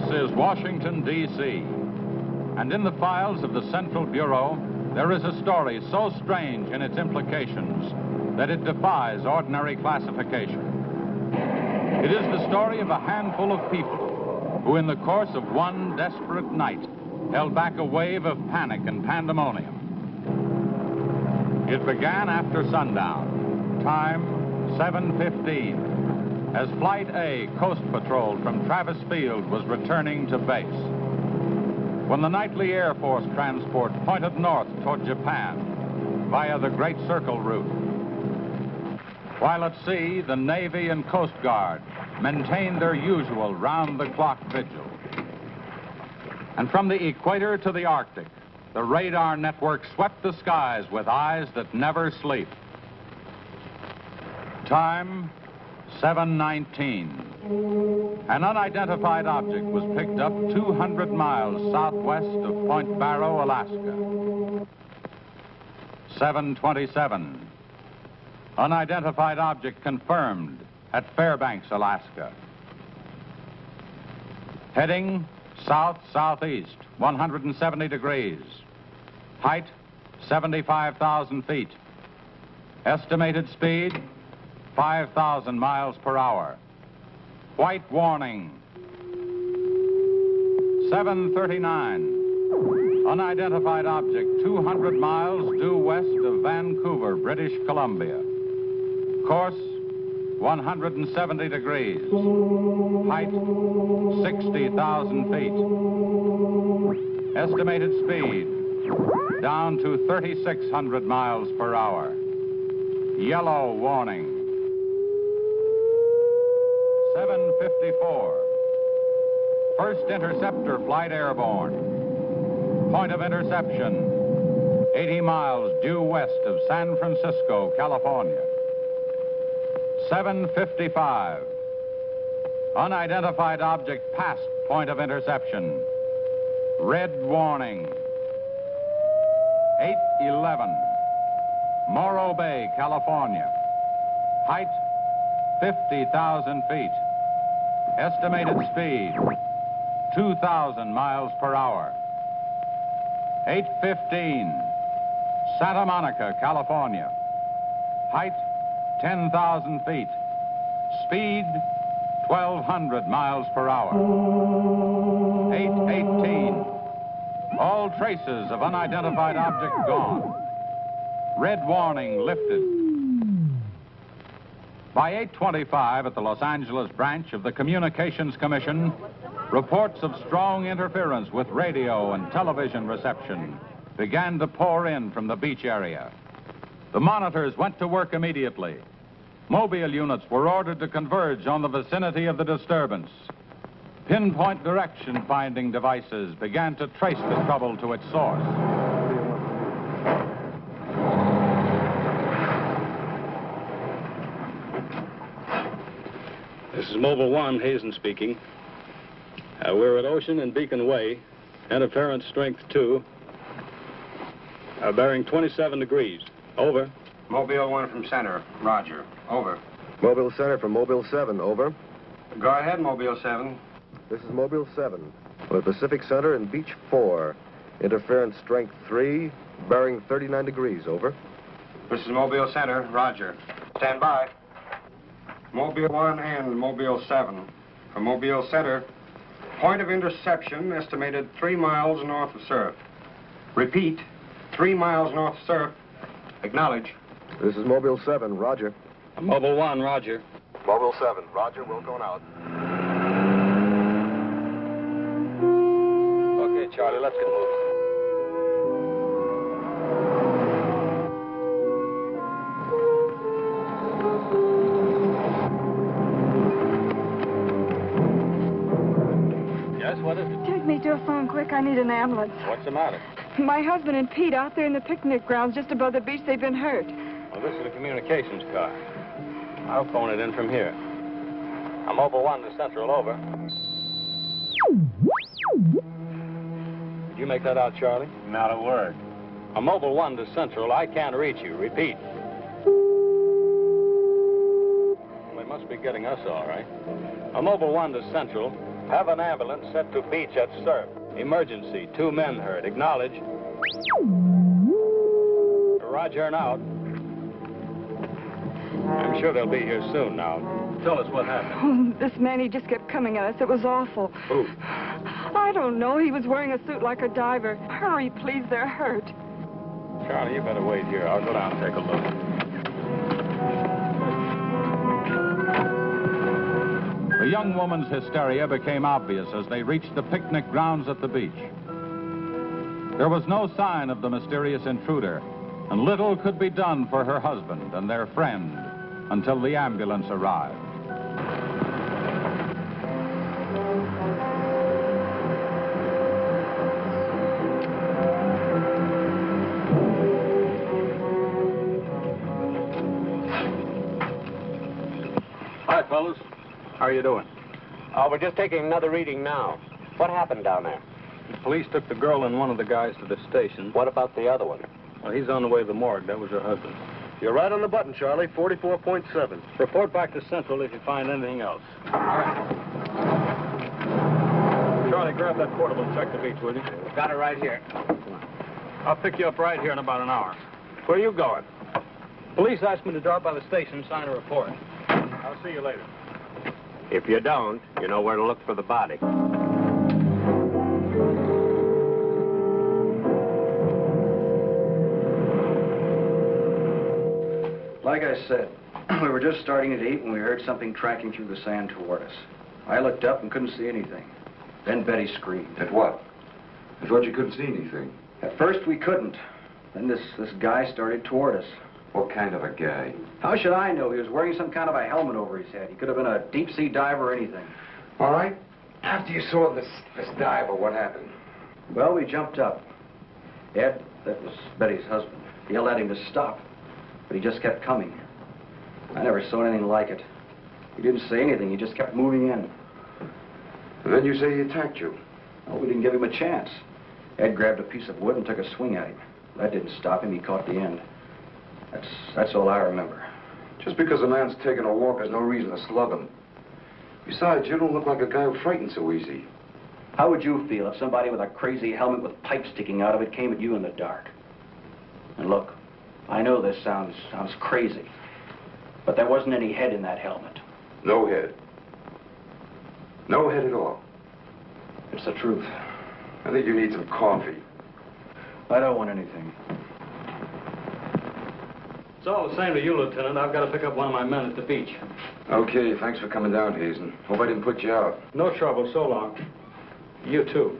This is Washington, D.C., and in the files of the Central Bureau, there is a story so strange in its implications that it defies ordinary classification. It is the story of a handful of people who, in the course of one desperate night, held back a wave of panic and pandemonium. It began after sundown, time 7:15, as Flight A Coast Patrol from Travis Field was returning to base, when the nightly Air Force transport pointed north toward Japan via the Great Circle route. While at sea, the Navy and Coast Guard maintained their usual round-the-clock vigil. And from the equator to the Arctic, the radar network swept the skies with eyes that never sleep. Time, 7:19. An unidentified object was picked up 200 miles southwest of Point Barrow, Alaska. 7:27. Unidentified object confirmed at Fairbanks, Alaska. Heading south-southeast, 170 degrees. Height, 75,000 feet. Estimated speed, 5,000 miles per hour. White warning. 7:39. Unidentified object 200 miles due west of Vancouver, British Columbia. Course, 170 degrees. Height, 60,000 feet. Estimated speed, down to 3,600 miles per hour. Yellow warning. 7:54. First interceptor flight airborne. Point of interception, 80 miles due west of San Francisco, California. 7:55. Unidentified object past point of interception. Red warning. 8:11. Morro Bay, California. Height, 50,000 feet. Estimated speed, 2,000 miles per hour. 8:15. Santa Monica, California. Height, 10,000 feet. Speed, 1,200 miles per hour. 8:18. All traces of unidentified object gone. Red warning lifted. By 8:25 at the Los Angeles branch of the Communications Commission, reports of strong interference with radio and television reception began to pour in from the beach area. The monitors went to work immediately. Mobile units were ordered to converge on the vicinity of the disturbance. Pinpoint direction-finding devices began to trace the trouble to its source. This is Mobile 1, Hazen speaking. We're at Ocean and Beacon Way. Interference strength 2. Bearing 27 degrees. Over. Mobile 1 from center. Roger. Over. Mobile Center from Mobile 7. Over. Go ahead, Mobile 7. This is Mobile 7. With Pacific Center and Beach 4. Interference strength 3. Bearing 39 degrees. Over. This is Mobile Center. Roger. Stand by. Mobile 1 and Mobile 7. From Mobile Center, point of interception estimated 3 miles north of surf. Repeat, 3 miles north of surf. Acknowledge. This is Mobile 7. Roger. Mobile 1, roger. Mobile 7. Roger. We're going out. Okay, Charlie, let's get moving. Yes, what is it? Take me to a phone quick. I need an ambulance. What's the matter? My husband and Pete out there in the picnic grounds just above the beach. They've been hurt. Well, this is a communications car. I'll phone it in from here. I'm Mobile 1 to Central, over. Did you make that out, Charlie? Not a word. I'm Mobile 1 to Central. I can't reach you. Repeat. Well, they must be getting us all right. I'm Mobile 1 to Central. Have an ambulance set to beach at surf. Emergency. 2 men hurt. Acknowledge. Roger and out. I'm sure they'll be here soon now. Tell us what happened. Oh, this man, he just kept coming at us. It was awful. Who? I don't know. He was wearing a suit like a diver. Hurry, please. They're hurt. Charlie, you better wait here. I'll go down and take a look. The young woman's hysteria became obvious as they reached the picnic grounds at the beach. There was no sign of the mysterious intruder, and little could be done for her husband and their friend until the ambulance arrived. Hi, fellas. How are you doing? We're just taking another reading now. What happened down there? The police took the girl and one of the guys to the station. What about the other one? Well, he's on the way to the morgue. That was her husband. You're right on the button, Charlie. 44.7. Report back to Central if you find anything else. All right. Charlie, grab that portable and check the beach, will you? Got it right here. I'll pick you up right here in about an hour. Where are you going? Police asked me to drop by the station and sign a report. I'll see you later. If you don't, you know where to look for the body. Like I said, we were just starting to eat when we heard something tracking through the sand toward us. I looked up and couldn't see anything. Then Betty screamed. At what? I thought you couldn't see anything. At first we couldn't. Then this guy started toward us. What kind of a guy? How should I know? He was wearing some kind of a helmet over his head. He could have been a deep-sea diver or anything. All right. After you saw this diver, what happened? Well, we jumped up. Ed, that was Betty's husband, yelled at him to stop, but he just kept coming. I never saw anything like it. He didn't say anything. He just kept moving in. And then you say he attacked you. Well, we didn't give him a chance. Ed grabbed a piece of wood and took a swing at him. That didn't stop him. He caught the end. That's all I remember. Just because a man's taking a walk is no reason to slug him. Besides, you don't look like a guy who frightens so easy. How would you feel if somebody with a crazy helmet with pipes sticking out of it came at you in the dark? And look, I know this sounds crazy, but there wasn't any head in that helmet. No head. No head at all. It's the truth. I think you need some coffee. I don't want anything. It's all the same to you, Lieutenant. I've got to pick up one of my men at the beach. Okay, thanks for coming down, Hazen. Hope I didn't put you out. No trouble. So long. You too.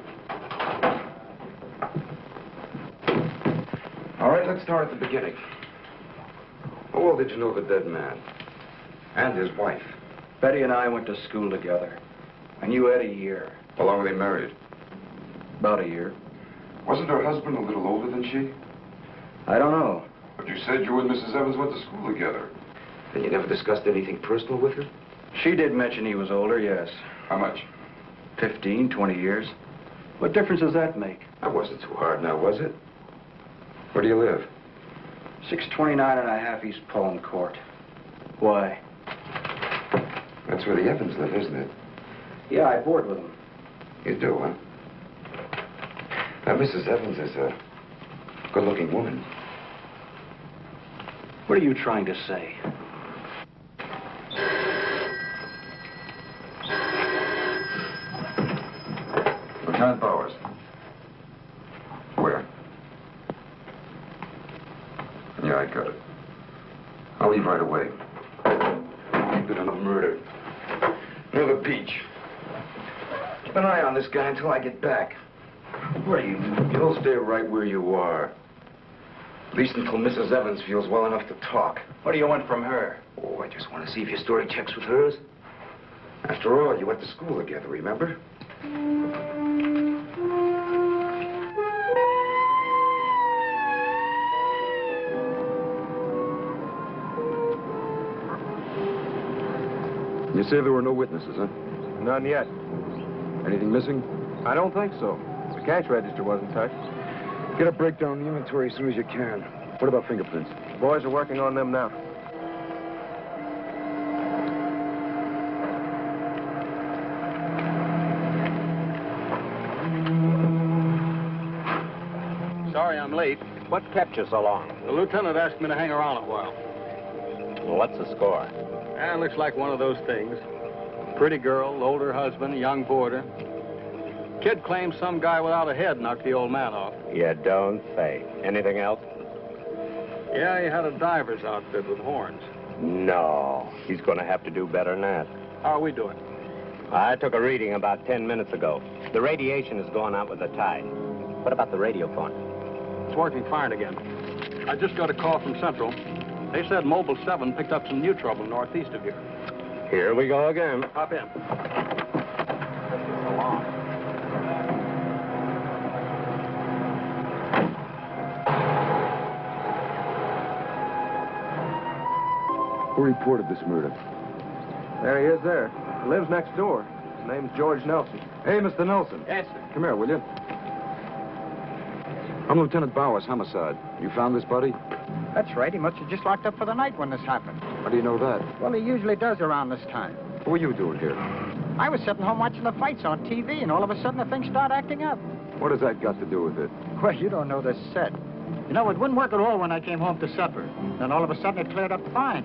All right, let's start at the beginning. How well did you know the dead man? And his wife? Betty and I went to school together. I knew Ed a year. How long were they married? About a year. Wasn't her husband a little older than she? I don't know. But you said you and Mrs. Evans went to school together. And you never discussed anything personal with her? She did mention he was older, yes. How much? 15, 20 years. What difference does that make? That wasn't too hard now, was it? Where do you live? 629 and a half East Palm Court. Why? That's where the Evans live, isn't it? Yeah, I board with them. You do, huh? Now, Mrs. Evans is a good-looking woman. What are you trying to say? Lieutenant Bowers. Where? Yeah, I got it. I'll leave right away. Bit on a murder. Near the beach. Keep an eye on this guy until I get back. What do you do? You'll stay right where you are. At least until Mrs. Evans feels well enough to talk. What do you want from her? Oh, I just want to see if your story checks with hers. After all, you went to school together, remember? You say there were no witnesses, huh? None yet. Anything missing? I don't think so. The cash register wasn't touched. Get a breakdown of the inventory as soon as you can. What about fingerprints? The boys are working on them now. late. What kept you so long? The lieutenant asked me to hang around a while. Well, what's the score? It looks like one of those things. Pretty girl, older husband, young boarder. Kid claims some guy without a head knocked the old man off. You don't say. Anything else? Yeah, he had a diver's outfit with horns. No. He's going to have to do better than that. How are we doing? I took a reading about 10 minutes ago. The radiation is going out with the tide. What about the radio phone? It's working fine again. I just got a call from Central. They said Mobile 7 picked up some new trouble northeast of here. Here we go again. Hop in. Who reported this murder? There he is there. He lives next door. His name's George Nelson. Hey, Mr. Nelson. Yes, sir. Come here, will you? I'm Lieutenant Bowers, homicide. You found this body? That's right. He must have just locked up for the night when this happened. How do you know that? Well, he usually does around this time. What were you doing here? I was sitting home watching the fights on TV, and all of a sudden the thing started acting up. What has that got to do with it? Well, you don't know the set. You know, it wouldn't work at all when I came home to supper. Then all of a sudden it cleared up fine.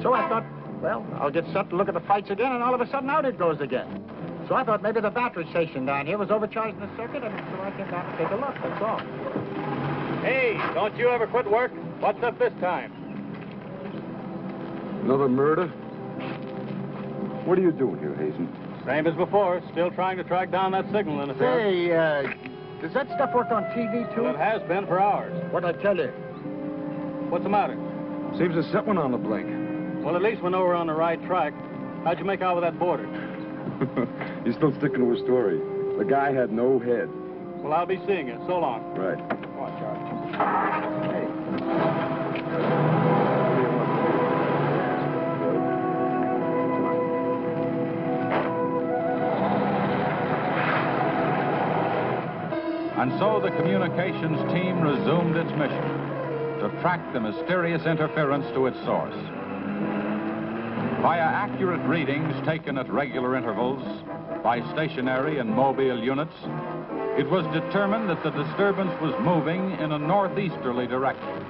So I thought, well, I'll get set to look at the fights again, and all of a sudden out it goes again. So I thought maybe the battery station down here was overcharging the circuit, and so I came down to take a look, that's all. Hey, don't you ever quit work? What's up this time? Another murder? What are you doing here, Hazen? Same as before. Still trying to track down that signal interference. Say, does that stuff work on TV, too? Well, it has been for hours. What'd I tell you? What's the matter? Seems there's something on the blink. Well, at least we know we're on the right track. How'd you make out with that boarder? He's still sticking to his story. The guy had no head. Well, I'll be seeing you. So long. Right. Come on, Charlie. And so the communications team resumed its mission to track the mysterious interference to its source. Via accurate readings taken at regular intervals by stationary and mobile units, it was determined that the disturbance was moving in a northeasterly direction.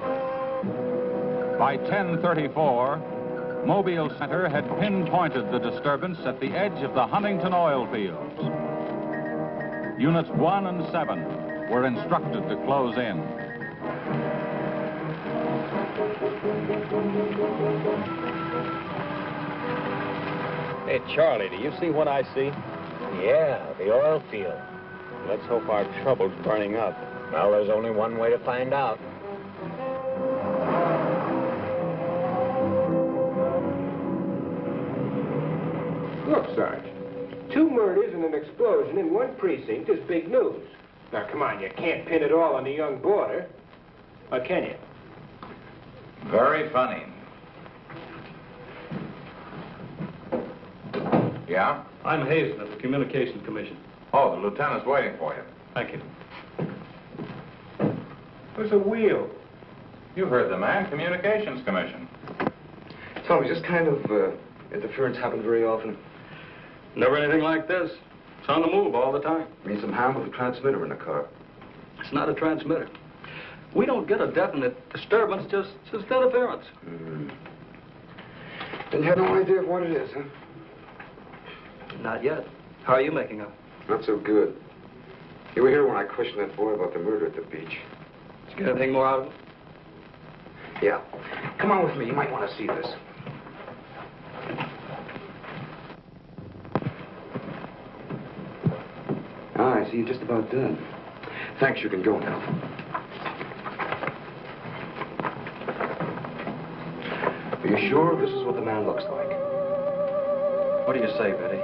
By 10:34, Mobile Center had pinpointed the disturbance at the edge of the Huntington oil fields. Units 1 and 7 were instructed to close in. Hey, Charlie, do you see what I see? Yeah, the oil field. Let's hope our trouble's burning up. Well, there's only one way to find out. Look, Sarge. 2 murders and an explosion in one precinct is big news. Now, come on, you can't pin it all on the young boarder. Or can you? Very funny. Yeah? I'm Hazen of the Communications Commission. Oh, the lieutenant's waiting for you. Thank you. Where's a wheel? You heard the man, Communications Commission. Tell me, this kind of interference happen very often? Never anything like this. It's on the move all the time. I mean, some harm with the transmitter in the car. It's not a transmitter. We don't get a definite disturbance, just interference. Then you have no idea of what it is, huh? Not yet. How are you making out? Not so good. You were here when I questioned that boy about the murder at the beach. Did you get anything more out of it? Yeah. Come on with me. You might want to see this. I see you're just about done. Thanks, you can go now. Are you sure this is what the man looks like? What do you say, Betty?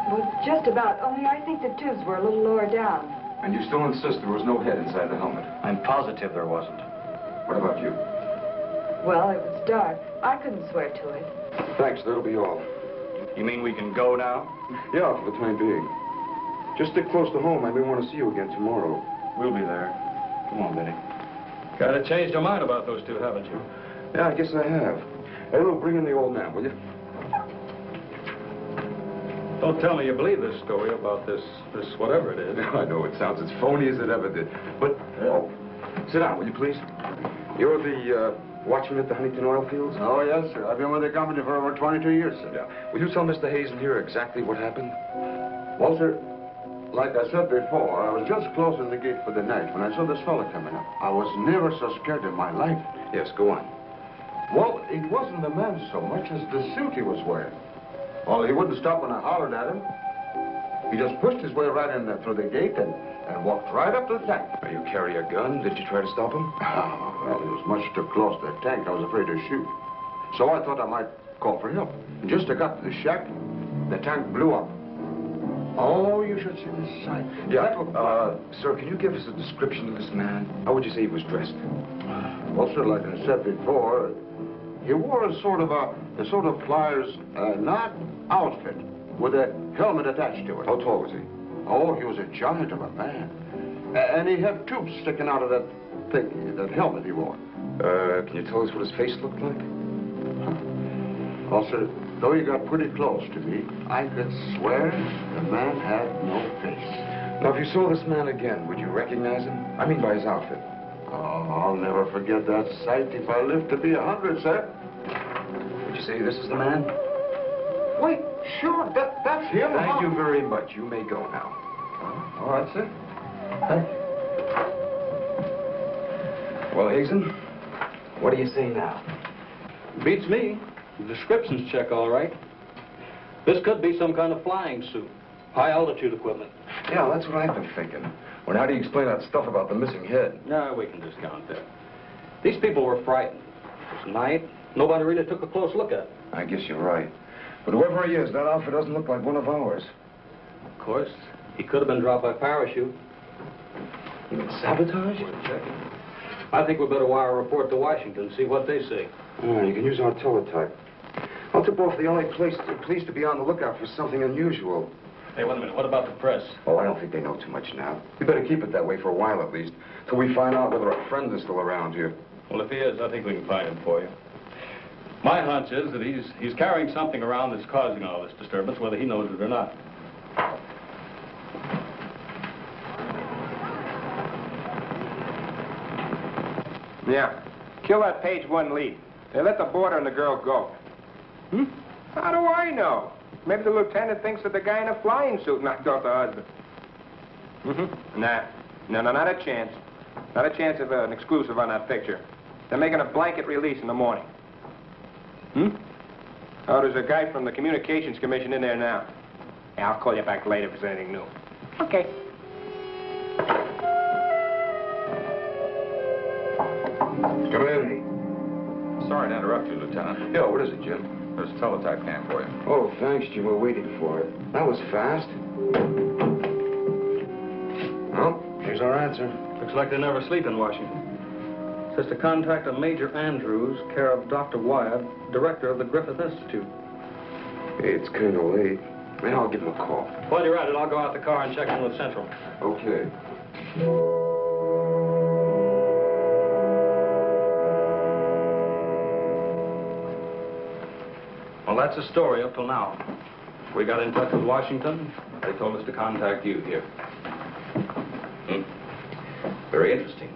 Well, just about, only I think the tubes were a little lower down. And you still insist there was no head inside the helmet? I'm positive there wasn't. What about you? Well, it was dark. I couldn't swear to it. Thanks, that'll be all. You mean we can go now? Yeah, for the time being. Just stick close to home. I may want to see you again tomorrow. We'll be there. Come on, Betty. Kind of changed your mind about those two, haven't you? Yeah, I guess I have. Hey, Lou, bring in the old man, will you? Don't tell me you believe this story about this whatever it is. I know it sounds as phony as it ever did. But, oh, sit down, will you please? You're the watchman at the Huntington oil fields? Oh, yes, sir. I've been with the company for over 22 years, sir. Yeah. Will you tell Mr. Hazen here exactly what happened? Well, sir, like I said before, I was just closing the gate for the night when I saw this fella coming up. I was never so scared in my life. Yes, go on. Well, it wasn't the man so much as the suit he was wearing. Well, he wouldn't stop when I hollered at him. He just pushed his way right in through the gate and walked right up to the tank. Now, you carry a gun? Did you try to stop him? Well, he was much too close to the tank. I was afraid to shoot. So I thought I might call for help. And just as I got to the shack, the tank blew up. Oh, you should see the sight. Yeah, sir, can you give us a description of this man? How would you say he was dressed? Well, sir, like I said before, he wore a sort of pliers, not outfit, with a helmet attached to it. How tall was he? Oh, he was a giant of a man. And he had tubes sticking out of that thing, that helmet he wore. Can you tell us what his face looked like? Well, sir, though he got pretty close to me, I could swear the man had no face. Now, if you saw this man again, would you recognize him? I mean by his outfit. Oh, I'll never forget that sight if I live to be 100, sir. Would you say this is the man? Wait, sure, that's him. Thank you very much. You may go now. All right, sir. Thank you. Well, Hazen, what do you say now? Beats me. The descriptions check all right. This could be some kind of flying suit. High altitude equipment. Yeah, that's what I've been thinking. Well, how do you explain that stuff about the missing head? No, we can discount that. These people were frightened. It was night. Nobody really took a close look at it. I guess you're right. But whoever he is, that outfit doesn't look like one of ours. Of course, he could have been dropped by parachute. You mean sabotage? We're checking. I think we better wire a report to Washington and see what they say. Oh, you can use our teletype. I'll tip off the LA police to be on the lookout for something unusual. Hey, wait a minute. What about the press? Oh, I don't think they know too much now. We better keep it that way for a while at least, till we find out whether our friend is still around here. Well, if he is, I think we can find him for you. My hunch is that he's carrying something around that's causing all this disturbance, whether he knows it or not. Yeah. Kill that page one lead. They let the boarder and the girl go. Hmm? How do I know? Maybe the lieutenant thinks that the guy in a flying suit knocked off the husband. Mm-hmm. Nah. No, not a chance. Not a chance of an exclusive on that picture. They're making a blanket release in the morning. Hmm? Oh, there's a guy from the Communications Commission in there now. Yeah, I'll call you back later if there's anything new. Okay. Come in. Sorry to interrupt you, Lieutenant. Yeah, what is it, Jim? There's a teletype cam for you. Oh, thanks, Jim. We're waiting for it. That was fast. Well, here's our answer. Looks like they never sleep in Washington. Says to contact a Major Andrews, care of Dr. Wyatt, director of the Griffith Institute. Hey, it's kind of late. Maybe I'll give him a call. While you're at it, I'll go out the car and check in with Central. Okay. Well, that's the story up till now. We got in touch with Washington. They told us to contact you here. Very interesting.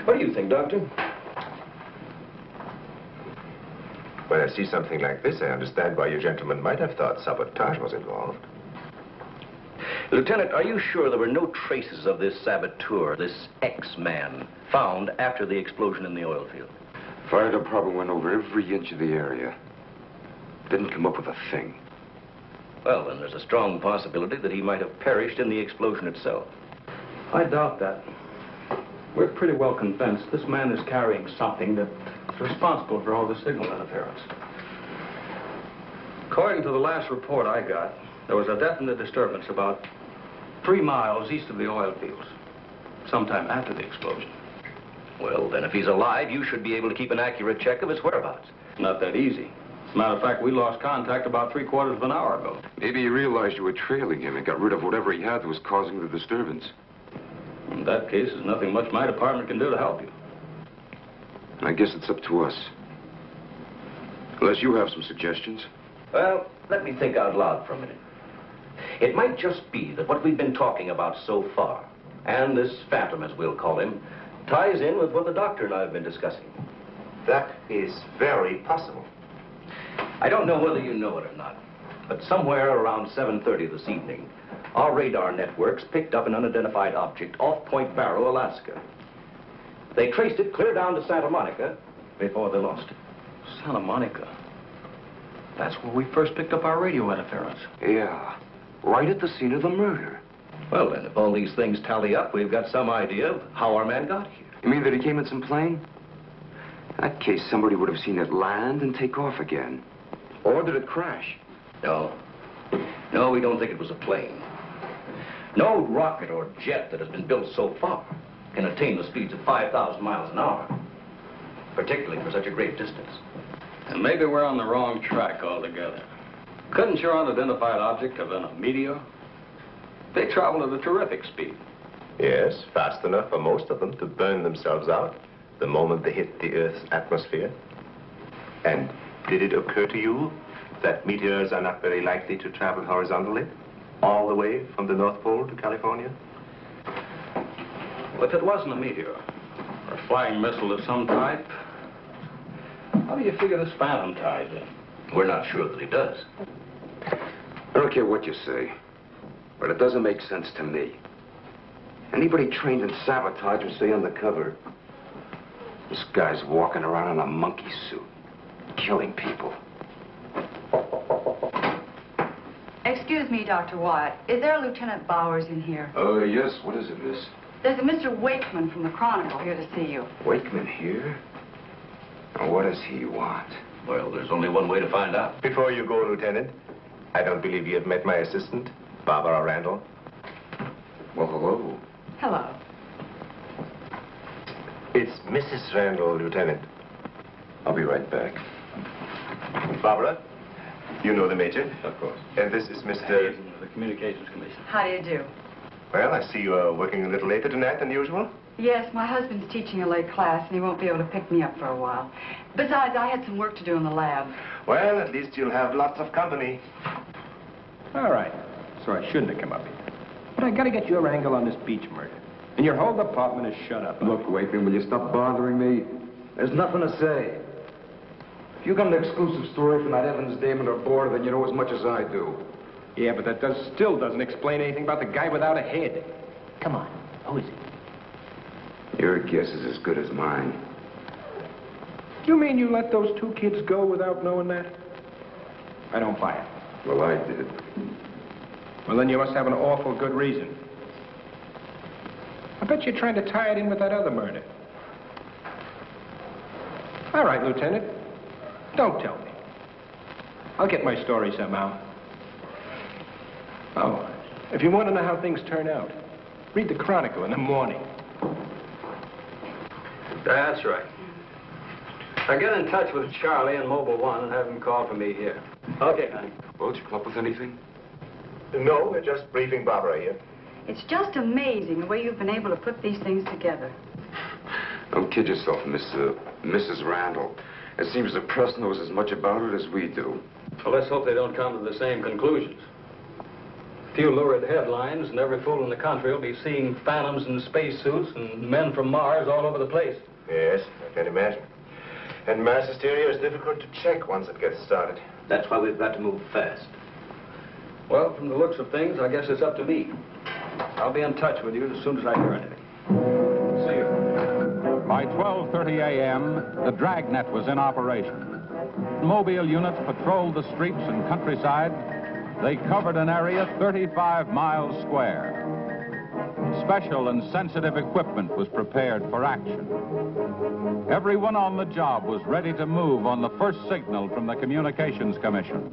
What do you think, Doctor? When I see something like this, I understand why you gentlemen might have thought sabotage was involved. Lieutenant, are you sure there were no traces of this saboteur, this X-man, found after the explosion in the oil field? Fire department went over every inch of the area. Didn't come up with a thing. Well, then there's a strong possibility that he might have perished in the explosion itself. I doubt that. We're pretty well convinced this man is carrying something that's responsible for all the signal interference. According to the last report I got, there was a definite disturbance about 3 miles east of the oil fields, sometime after the explosion. Well, then if he's alive, you should be able to keep an accurate check of his whereabouts. Not that easy. As a matter of fact, we lost contact about 3/4 of an hour ago. Maybe he realized you were trailing him and got rid of whatever he had that was causing the disturbance. In that case, there's nothing much my department can do to help you. And I guess it's up to us. Unless you have some suggestions. Well, let me think out loud for a minute. It might just be that what we've been talking about so far, and this phantom, as we'll call him, ties in with what the doctor and I have been discussing. That is very possible. I don't know whether you know it or not, but somewhere around 7:30 this evening, our radar networks picked up an unidentified object off Point Barrow, Alaska. They traced it clear down to Santa Monica before they lost it. Santa Monica? That's where we first picked up our radio interference. Yeah, right at the scene of the murder. Well, then, if all these things tally up, we've got some idea of how our man got here. You mean that he came in some plane? In that case, somebody would have seen it land and take off again. Or did it crash? No. No, we don't think it was a plane. No rocket or jet that has been built so far can attain the speeds of 5,000 miles an hour, particularly for such a great distance. And maybe we're on the wrong track altogether. Couldn't your unidentified object have been a meteor? They travel at a terrific speed. Yes, fast enough for most of them to burn themselves out the moment they hit the Earth's atmosphere. And did it occur to you that meteors are not very likely to travel horizontally, all the way from the North Pole to California? Well, if it wasn't a meteor, or a flying missile of some type, how do you figure this phantom ties in? We're not sure that he does. I don't care what you say, but it doesn't make sense to me. Anybody trained in sabotage would stay undercover. This guy's walking around in a monkey suit, killing people. Excuse me, Dr. Wyatt. Is there a Lieutenant Bowers in here? Oh, yes. What is it, miss? There's a Mr. Wakeman from the Chronicle here to see you. Wakeman here? Now, what does he want? Well, there's only one way to find out. Before you go, Lieutenant, I don't believe you have met my assistant, Barbara Randall. Well, hello. Hello. It's Mrs. Randall, Lieutenant. I'll be right back. Barbara, you know the Major? Of course. And this is Mr. The Communications Commission. How do you do? Well, I see you are working a little later tonight than usual. Yes, my husband's teaching a late class, and he won't be able to pick me up for a while. Besides, I had some work to do in the lab. Well, at least you'll have lots of company. All right. So I shouldn't have come up here. But I gotta get your angle on this beach murder. And your whole department is shut up. Look, Wakeman, will you stop bothering me? There's nothing to say. If you got an exclusive story from that Evans Damon or Border, then you know as much as I do. Yeah, but that still doesn't explain anything about the guy without a head. Come on. Who is it? Your guess is as good as mine. You mean you let those two kids go without knowing that? I don't buy it. Well, I did. Well, then you must have an awful good reason. I bet you're trying to tie it in with that other murder. All right, Lieutenant. Don't tell me. I'll get my story somehow. Oh, if you want to know how things turn out, read the Chronicle in the morning. That's right. Now get in touch with Charlie in Mobile 1 and have him call for me here. Okay, honey. Well, did you come up with anything? No, we're just briefing Barbara here. It's just amazing the way you've been able to put these things together. Don't kid yourself, Mrs. Randall. It seems the press knows as much about it as we do. Well, let's hope they don't come to the same conclusions. A few lurid headlines, and every fool in the country will be seeing phantoms in spacesuits and men from Mars all over the place. Yes, I can imagine. And mass hysteria is difficult to check once it gets started. That's why we've got to move fast. Well, from the looks of things, I guess it's up to me. I'll be in touch with you as soon as I hear anything. See you. By 12:30 a.m., the dragnet was in operation. Mobile units patrolled the streets and countryside. They covered an area 35 miles square. Special and sensitive equipment was prepared for action. Everyone on the job was ready to move on the first signal from the Communications Commission.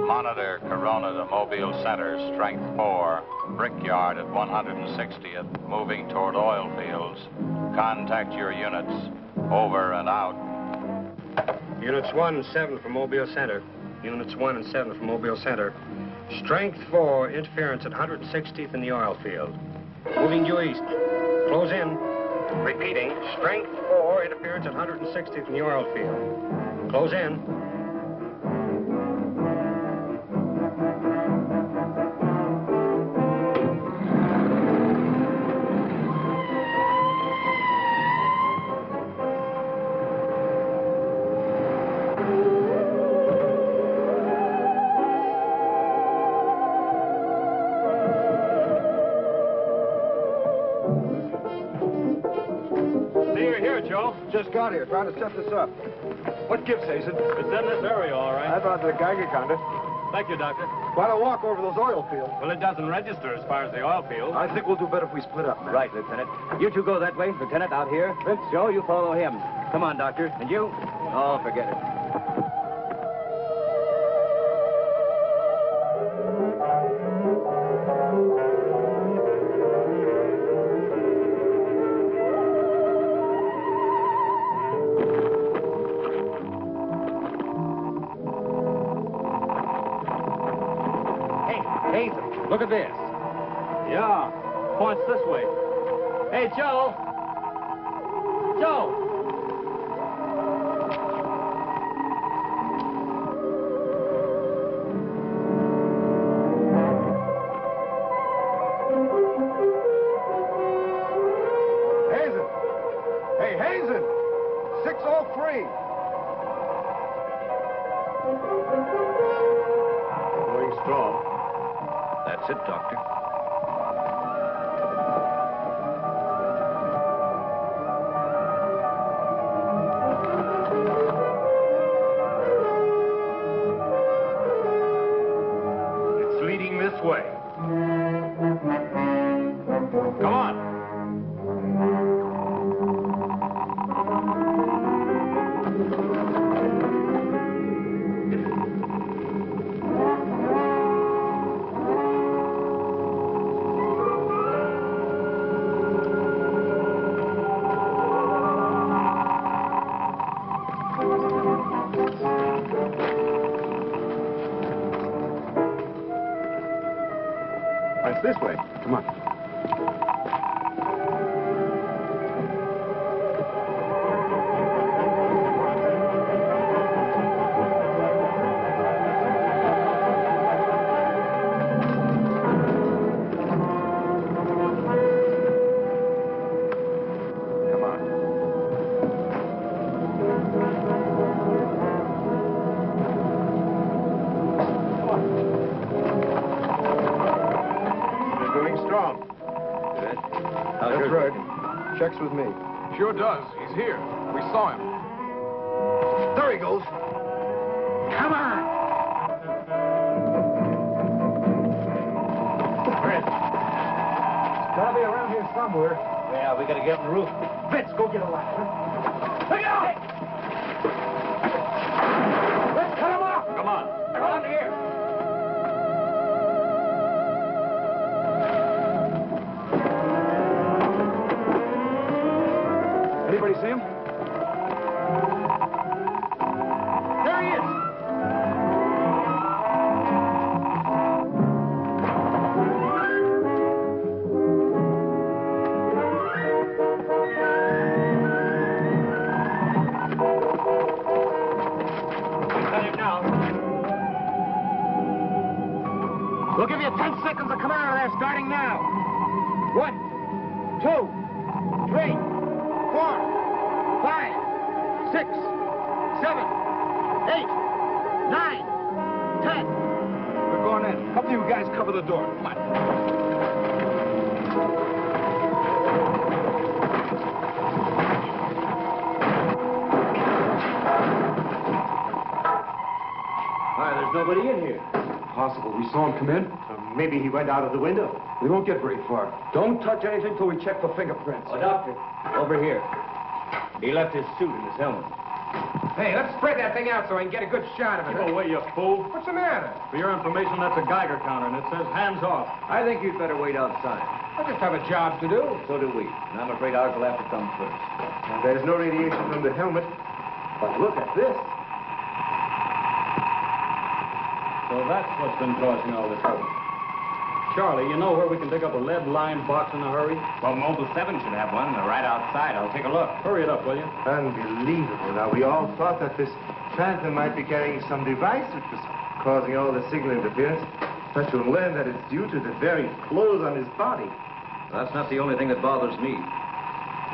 Monitor Corona to Mobile Center, strength 4, Brickyard at 160th, moving toward oil fields. Contact your units. Over and out. Units 1 and 7 from Mobile Center. Units 1 and 7 from Mobile Center. Strength 4, interference at 160th in the oil field. Moving due east. Close in. Repeating, strength 4, interference at 160th in the oil field. Close in. just got here, trying to set this up. What gives, Hazen? It's in this area, all right. I thought the Geiger counter. Thank you, Doctor. Why don't walk over those oil fields? Well, it doesn't register as far as the oil field. I think we'll do better if we split up, man. Right, Lieutenant. You two go that way. Lieutenant, out here. Vince. Joe, you follow him. Come on, Doctor. And you? Oh, forget it. Look at this. Yeah, points this way. Hey, Joe. Joe. Hazen. Hey, Hazen. 603. Going strong. That's it, Doctor. It's leading this way. Come on. It's this way. Come on. That's right. Checks with me. Sure does. He's here. We saw him. There he goes. Come on! It's gotta be around here somewhere. Yeah, we gotta get on the roof. Vince, go get a ladder. Look out! Let's cut him off! Come on. Around here. Anybody see him? There he is. Got him now. We'll give you 10 seconds to come out of there, starting now. 1, 2, 3, 4, 5, 6, 7, 8, 9, 10. We're going in. Help you guys cover the door. Come on. Why, there's nobody in here. Possible. We saw him come in. Maybe he went out of the window. We won't get very far. Don't touch anything till we check for fingerprints. Oh, Doctor, over here. He left his suit and his helmet. Hey, let's spread that thing out so I can get a good shot of it. Keep away, you fool. What's the matter? For your information, that's a Geiger counter, and it says hands off. I think you'd better wait outside. I just have a job to do. So do we. And I'm afraid ours will have to come first. There's no radiation from the helmet. But look at this. So that's what's been causing all this trouble. Charlie, you know where we can pick up a lead-lined box in a hurry? Well, Mobile 7 should have one. They're right outside. I'll take a look. Hurry it up, will you? Unbelievable. Now, we all thought that this phantom might be carrying some device which was causing all the signal interference. But you'll learn that it's due to the very clothes on his body. That's not the only thing that bothers me.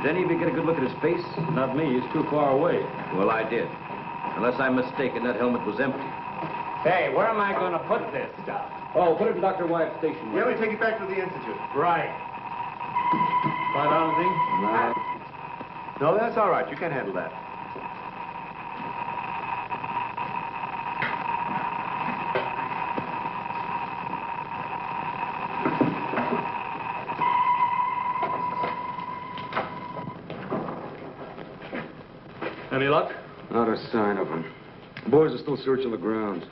Did any of you get a good look at his face? Not me. He's too far away. Well, I did. Unless I'm mistaken, that helmet was empty. Hey, where am I going to put this stuff? Oh, put it in Dr. Wyatt's station. Yeah, we take it back to the Institute. Right. $5, No, that's all right. You can handle that. Any luck? Not a sign of him. The boys are still searching the grounds.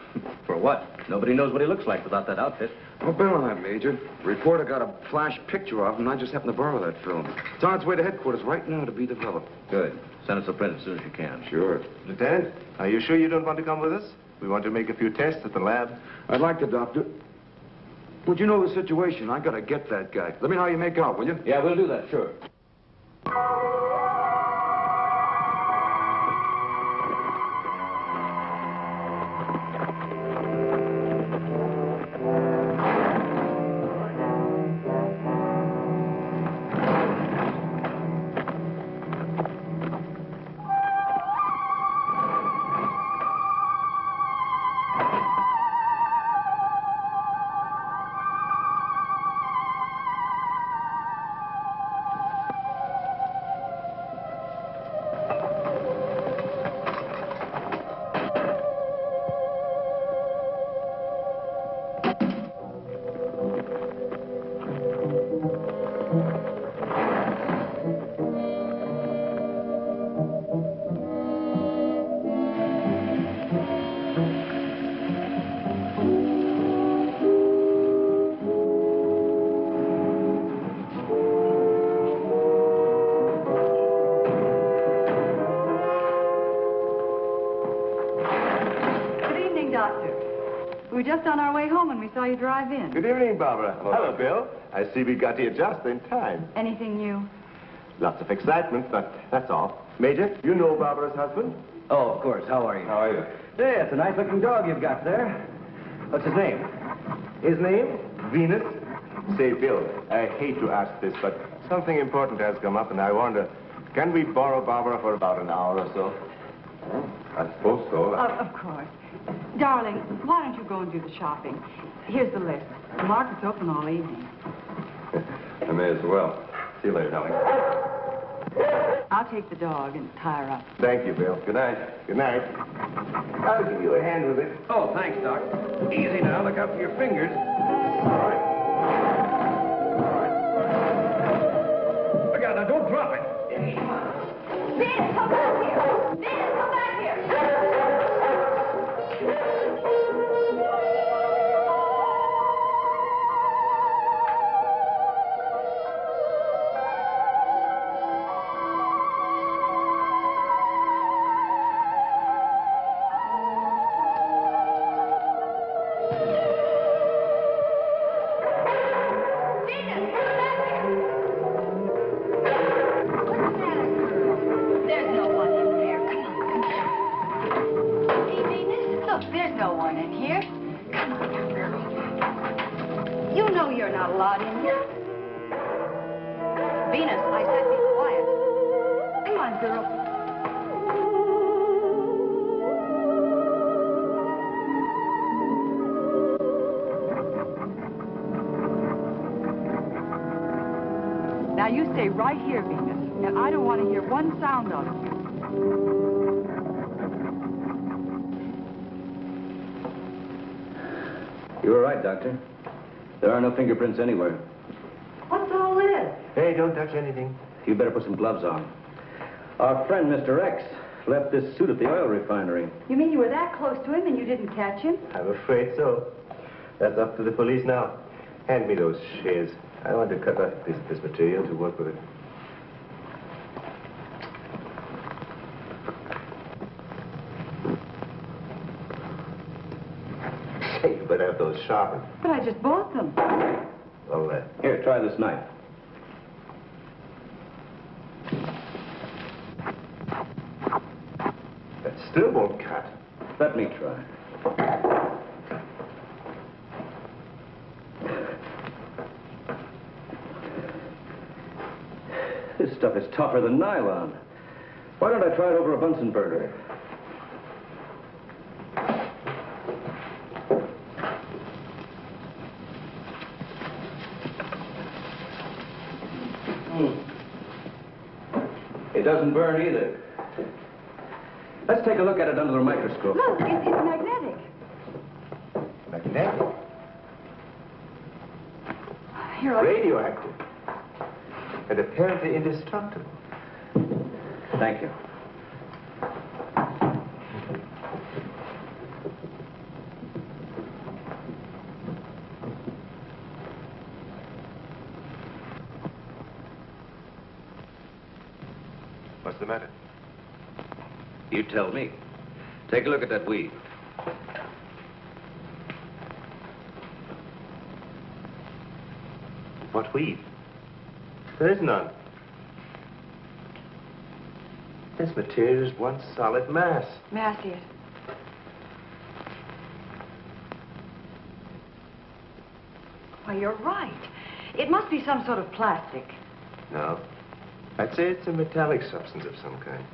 For what? Nobody knows what he looks like without that outfit. I'll bet on that, Major. The reporter got a flash picture of him, and I just happened to borrow that film. It's on its way to headquarters right now to be developed. Good. Send us a print as soon as you can. Sure. Lieutenant, are you sure you don't want to come with us? We want to make a few tests at the lab. I'd like to, Doctor. Would you know the situation? I gotta get that guy. Let me know how you make out, will you? Yeah, we'll do that, sure. We were just on our way home when we saw you drive in. Good evening, Barbara. Hello, Bill. I see we got here just in time. Anything new? Lots of excitement, but that's all. Major, you know Barbara's husband? Oh, of course. How are you? How are you? Yeah, it's a nice-looking dog you've got there. What's his name? His name? Venus. Say, Bill, I hate to ask this, but something important has come up, and I wonder, can we borrow Barbara for about an hour or so? I suppose so. Of course. Darling, why don't you go and do the shopping? Here's the list. The market's open all evening. I may as well. See you later, darling. I'll take the dog and tie her up. Thank you, Bill. Good night. Good night. I'll give you a hand with it. Oh, thanks, Doc. Easy now. Look out for your fingers. All right. Look out now. Don't drop it. Venus, come back here! Venus, come back here! Now you stay right here, Venus, and I don't want to hear one sound of it. You were right, Doctor. There are no fingerprints anywhere. What's all this? Hey, don't touch anything. You better put some gloves on. Our friend, Mr. X, left this suit at the oil refinery. You mean you were that close to him and you didn't catch him? I'm afraid so. That's up to the police now. Hand me those shears. I want to cut off this material to work with it. Hey, you better have those sharpened. But I just bought them. Well, Here, try this knife. that still won't cut. Let me try. This stuff is tougher than nylon. Why don't I try it over a Bunsen burner? Hey, doesn't burn either. Let's take a look at it under the microscope. Look, it's magnetic. Magnetic? Here, I'll... Radioactive. And apparently indestructible. Thank you. What's the matter? You tell me. Take a look at that weed. What weed? There is none. This material is one solid mass. May I see it? Why, you're right. It must be some sort of plastic. No. I'd say it's a metallic substance of some kind.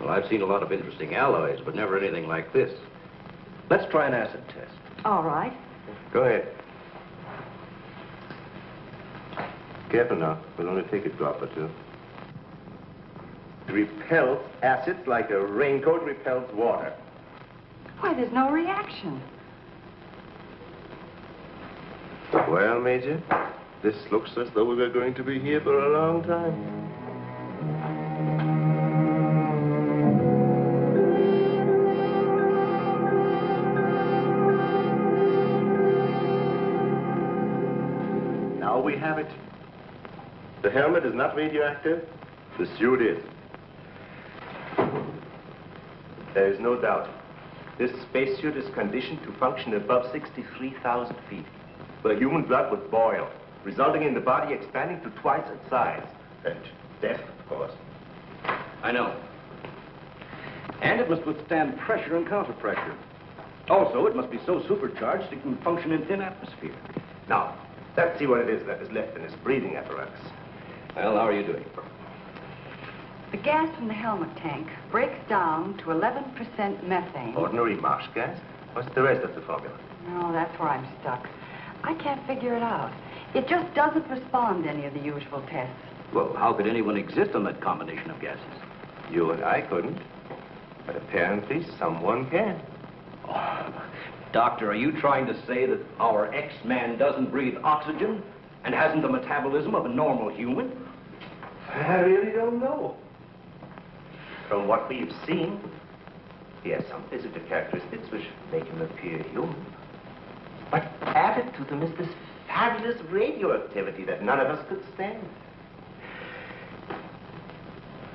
Well, I've seen a lot of interesting alloys, but never anything like this. Let's try an acid test. All right. Go ahead. Careful now. We'll only take a drop or two. It repels acids like a raincoat repels water. Why, there's no reaction. Well, Major, this looks as though we were going to be here for a long time. Now we have it. The helmet is not radioactive. The suit is. There is no doubt. This spacesuit is conditioned to function above 63,000 feet, where human blood would boil, resulting in the body expanding to twice its size. And death, of course. I know. And it must withstand pressure and counterpressure. Also, it must be so supercharged it can function in thin atmosphere. Now, let's see what it is that is left in this breathing apparatus. Well, how are you doing? The gas from the helmet tank breaks down to 11% methane. Ordinary marsh gas? What's the rest of the formula? No, that's where I'm stuck. I can't figure it out. It just doesn't respond to any of the usual tests. Well, how could anyone exist on that combination of gases? You and I couldn't. But apparently someone can. Oh, Doctor, are you trying to say that our X-Man doesn't breathe oxygen and hasn't the metabolism of a normal human? I really don't know. From what we've seen, he has some physical characteristics which make him appear human. But added to them is this fabulous radioactivity that none of us could stand.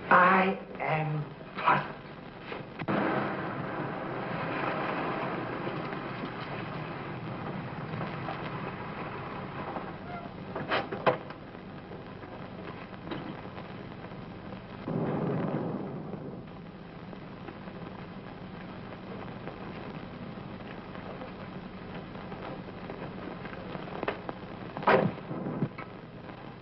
I am puzzled.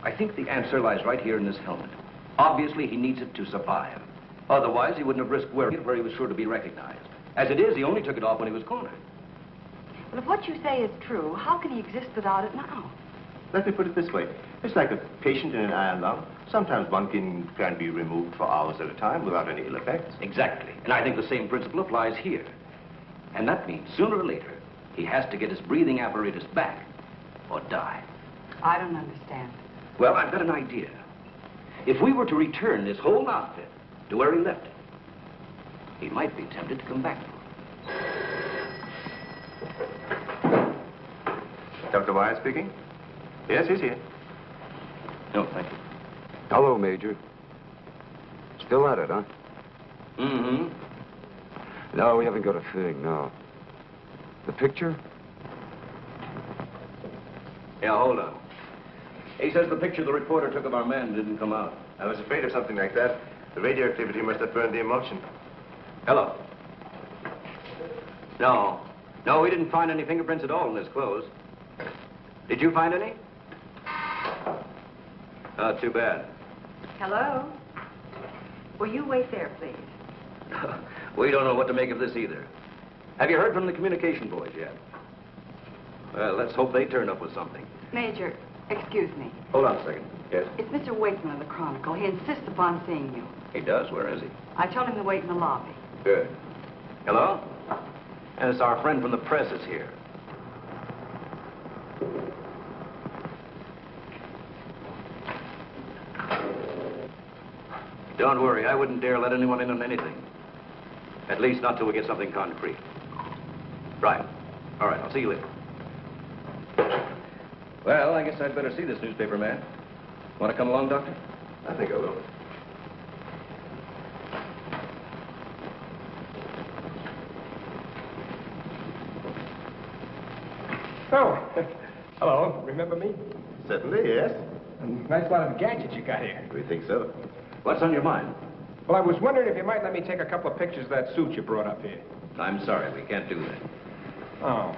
I think the answer lies right here in this helmet. Obviously, he needs it to survive. Otherwise, he wouldn't have risked wearing it where he was sure to be recognized. As it is, he only took it off when he was cornered. But if what you say is true, how can he exist without it now? Let me put it this way. It's like a patient in an iron lung. Sometimes one can be removed for hours at a time without any ill effects. Exactly. And I think the same principle applies here. And that means sooner or later, he has to get his breathing apparatus back or die. I don't understand. Well, I've got an idea. If we were to return this whole outfit to where he left it, he might be tempted to come back for it. Dr. Wyatt speaking? Yes, he's here. No, thank you. Hello, Major. Still at it, huh? Mm-hmm. No, we haven't got a thing, no. The picture? Yeah, hold on. He says the picture the reporter took of our man didn't come out. I was afraid of something like that. The radioactivity must have burned the emulsion. Hello. No. No, we didn't find any fingerprints at all in his clothes. Did you find any? Oh, too bad. Hello? Will you wait there, please? We don't know what to make of this either. Have you heard from the communication boys yet? Well, let's hope they turn up with something. Major, excuse me. Hold on a second. Yes? It's Mr. Wakeman of the Chronicle. He insists upon seeing you. He does? Where is he? I told him to wait in the lobby. Good. Hello? And it's our friend from the press is here. Don't worry, I wouldn't dare let anyone in on anything. At least not till we get something concrete. Right. All right, I'll see you later. Well, I guess I'd better see this newspaper man. Want to come along, Doctor? I think I will. Oh, hello. Remember me? Certainly, yes. Nice lot of gadgets you got here. We think so. What's on your mind? Well, I was wondering if you might let me take a couple of pictures of that suit you brought up here. I'm sorry, we can't do that. Oh.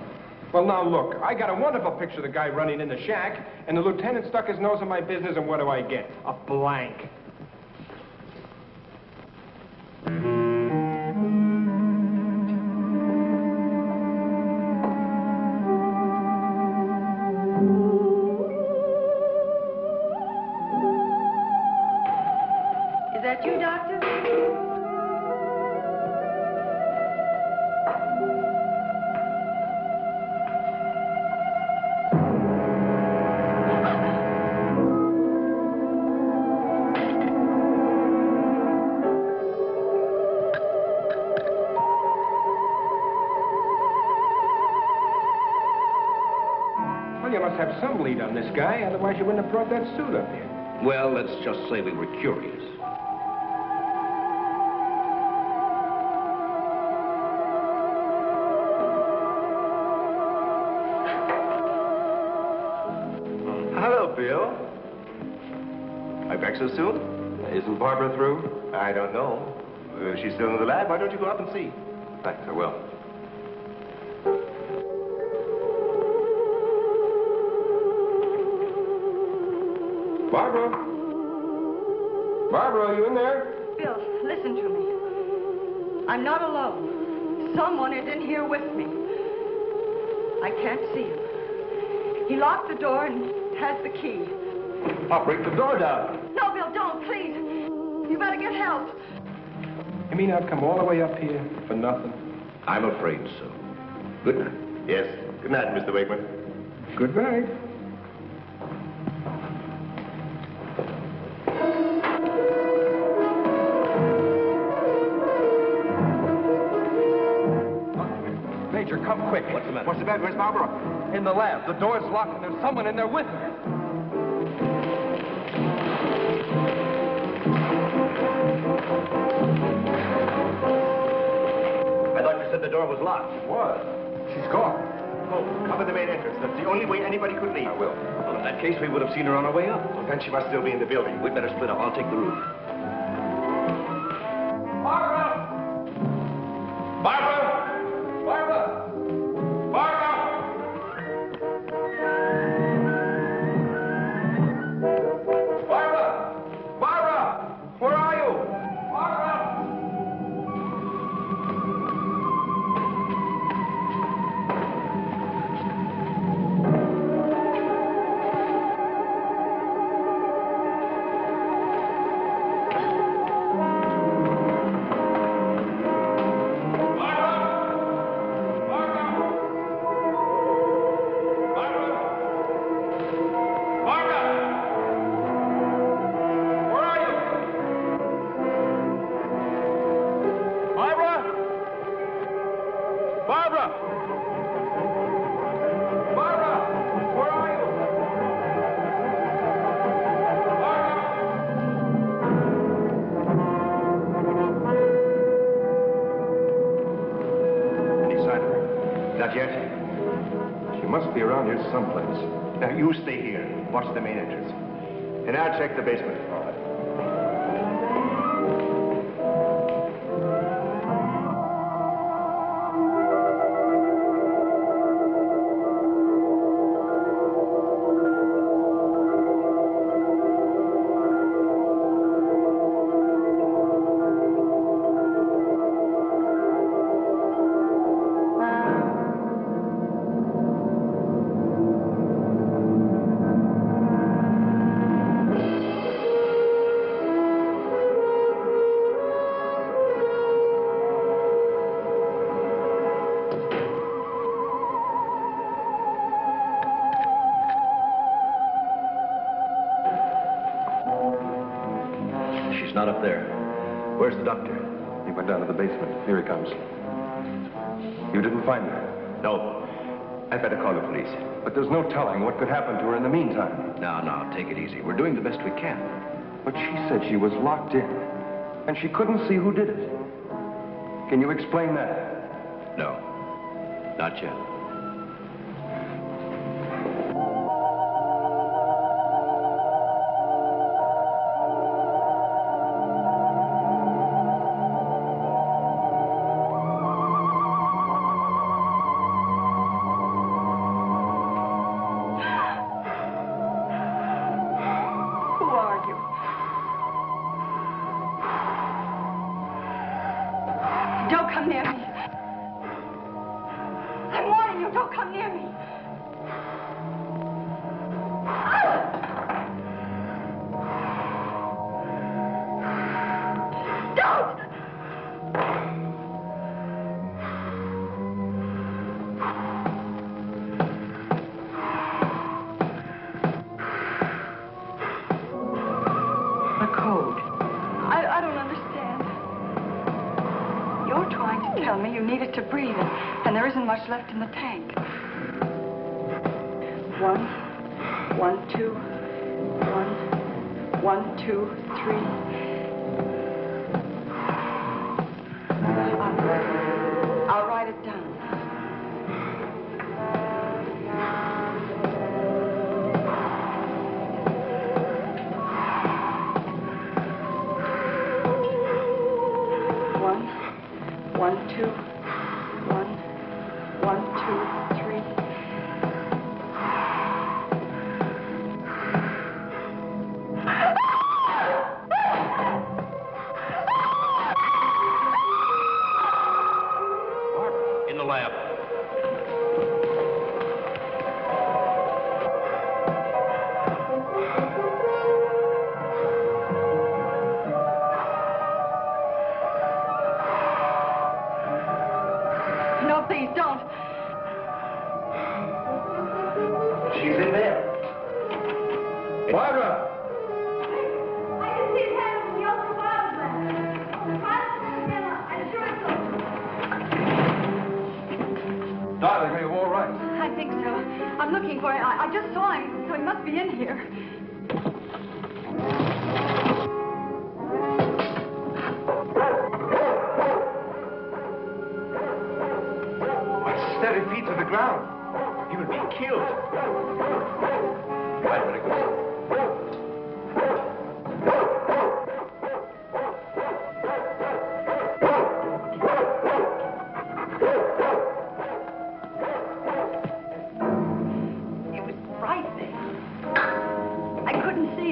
Well, now, look, I got a wonderful picture of the guy running in the shack, and the lieutenant stuck his nose in my business, and what do I get? A blank. Is that you, Doctor? Well, you must have some lead on this guy, otherwise you wouldn't have brought that suit up here. Well, let's just say we were curious. Hello, Bill. Are you back so soon? Isn't Barbara through? I don't know. If she's still in the lab, why don't you go up and see? Thanks, I will. Barbara? Barbara, are you in there? Bill, listen to me. I'm not alone. Someone is in here with me. I can't see him. He locked the door and has the key. I'll break the door down. No, Bill, don't, please. You better get help. You mean I've come all the way up here for nothing? I'm afraid so. Good night. Yes. Good night, Mr. Wakeman. Good night. Major, come quick. What's the matter? What's the matter? Where's Barbara? In the lab. The door's locked and there's someone in there with her. I thought you said the door was locked. It was. She's gone. Oh, cover the main entrance. That's the only way anybody could leave. I will. Well, in that case, we would have seen her on our way up. Well, then she must still be in the building. We'd better split up. I'll take the roof. Barbara! Barbara! Barbara! Barbara! Barbara! Barbara! Where are you? Barbara! Not yet. She must be around here someplace. Now, you stay here. Watch the main entrance. And I'll check the basement. All right. not up there. Where's the doctor? He went down to the basement. Here he comes. You didn't find her? No. I'd better call the police. But there's no telling what could happen to her in the meantime. Now, take it easy. We're doing the best we can. But she said she was locked in, and she couldn't see who did it. Can you explain that? No. Not yet. Much left in the tank. 1, 1, 2, 1, 1, 2, 3. I'll write it down.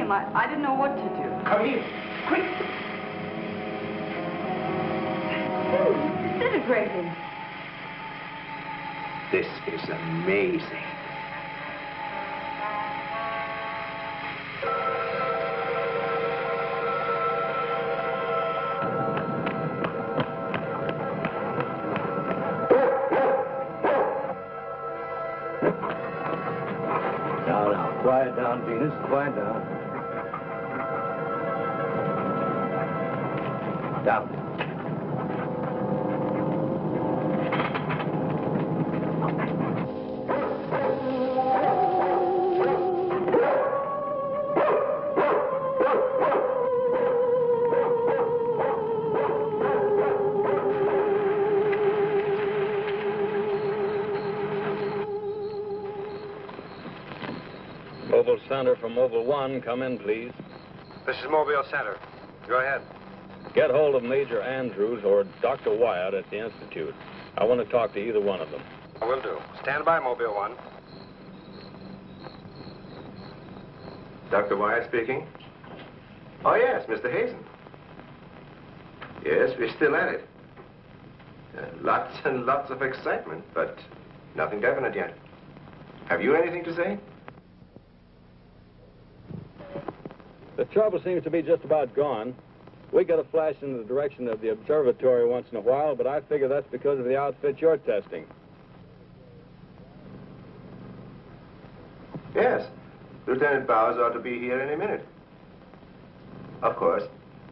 I didn't know what to do. Come here, quick! Disintegrating. This is amazing. Now, quiet down, Venus, quiet down. Down. Mobile Center from Mobile 1, come in, please. This is Mobile Center. Go ahead. Get hold of Major Andrews or Dr. Wyatt at the Institute. I want to talk to either one of them. I will do. Stand by, Mobile 1. Dr. Wyatt speaking. Oh, yes, Mr. Hazen. Yes, we're still at it. Lots and lots of excitement, but nothing definite yet. Have you anything to say? The trouble seems to be just about gone. We get a flash in the direction of the observatory once in a while, but I figure that's because of the outfit you're testing. Yes. Lieutenant Bowers ought to be here any minute. Of course.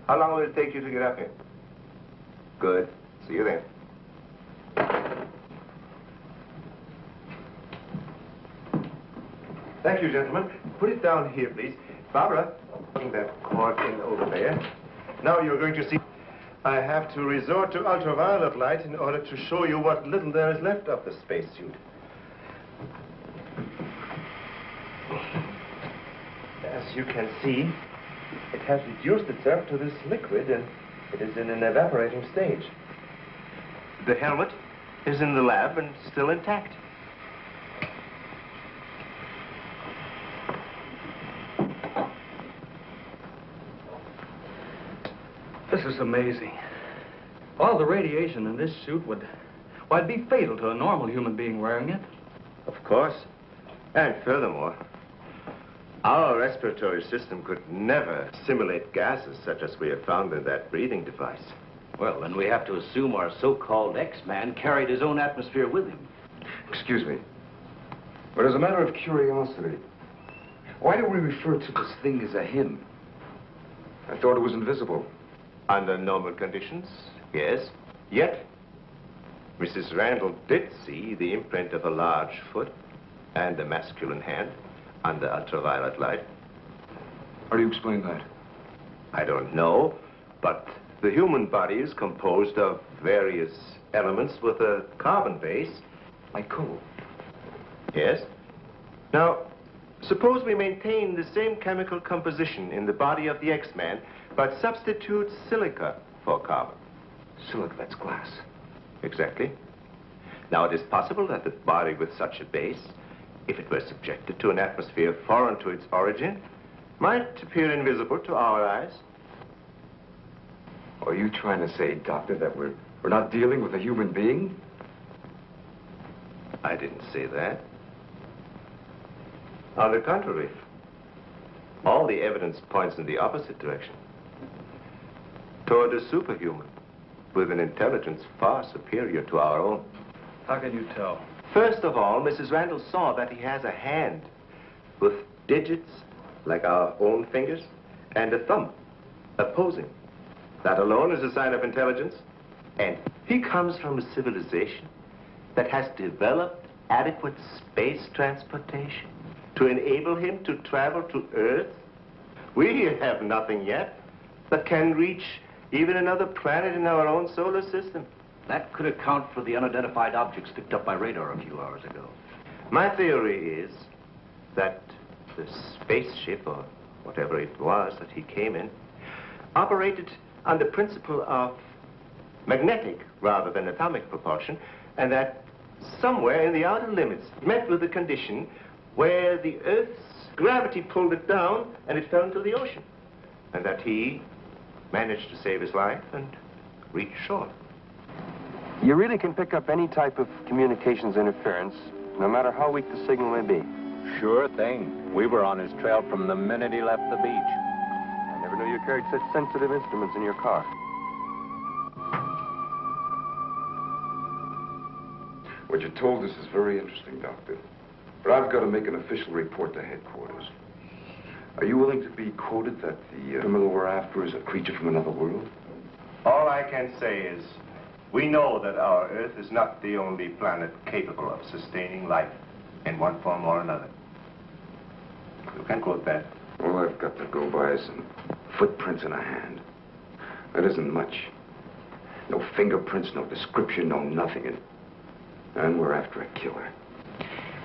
How long will it take you to get up here? Good. See you then. Thank you, gentlemen. Put it down here, please. Barbara, bring that cord in over there. Now you're going to see... I have to resort to ultraviolet light in order to show you what little there is left of the spacesuit. As you can see, it has reduced itself to this liquid, and it is in an evaporating stage. The helmet is in the lab and still intact. This is amazing. All the radiation in this suit would be fatal to a normal human being wearing it. Of course. And furthermore, our respiratory system could never simulate gases such as we have found in that breathing device. Well, then we have to assume our so-called X-Man carried his own atmosphere with him. Excuse me. But as a matter of curiosity, why do we refer to this thing as a him? I thought it was invisible. Under normal conditions, yes. Yet, Mrs. Randall did see the imprint of a large foot and a masculine hand under ultraviolet light. How do you explain that? I don't know, but the human body is composed of various elements with a carbon base. Like coal? Yes. Now, suppose we maintain the same chemical composition in the body of the X-Man, but substitute silica for carbon. Silica, that's glass. Exactly. Now, it is possible that the body with such a base, if it were subjected to an atmosphere foreign to its origin, might appear invisible to our eyes. Are you trying to say, Doctor, that we're not dealing with a human being? I didn't say that. On the contrary, all the evidence points in the opposite direction. Toward a superhuman with an intelligence far superior to our own. How can you tell? First of all, Mrs. Randall saw that he has a hand with digits like our own fingers and a thumb opposing. That alone is a sign of intelligence. And he comes from a civilization that has developed adequate space transportation to enable him to travel to Earth. We have nothing yet that can reach even another planet in our own solar system. That could account for the unidentified objects picked up by radar a few hours ago. My theory is that the spaceship, or whatever it was that he came in, operated on the principle of magnetic rather than atomic propulsion, and that somewhere in the outer limits met with a condition where the Earth's gravity pulled it down and it fell into the ocean, and that he managed to save his life and reach shore. You really can pick up any type of communications interference, no matter how weak the signal may be. Sure thing. We were on his trail from the minute he left the beach. I never knew you carried such sensitive instruments in your car. What you told us is very interesting, Doctor. But I've got to make an official report to headquarters. Are you willing to be quoted that the criminal we're after is a creature from another world? All I can say is, we know that our Earth is not the only planet capable of sustaining life in one form or another. You can quote that. All I've got to go by is some footprints in a hand. That isn't much. No fingerprints, no description, no nothing. And we're after a killer.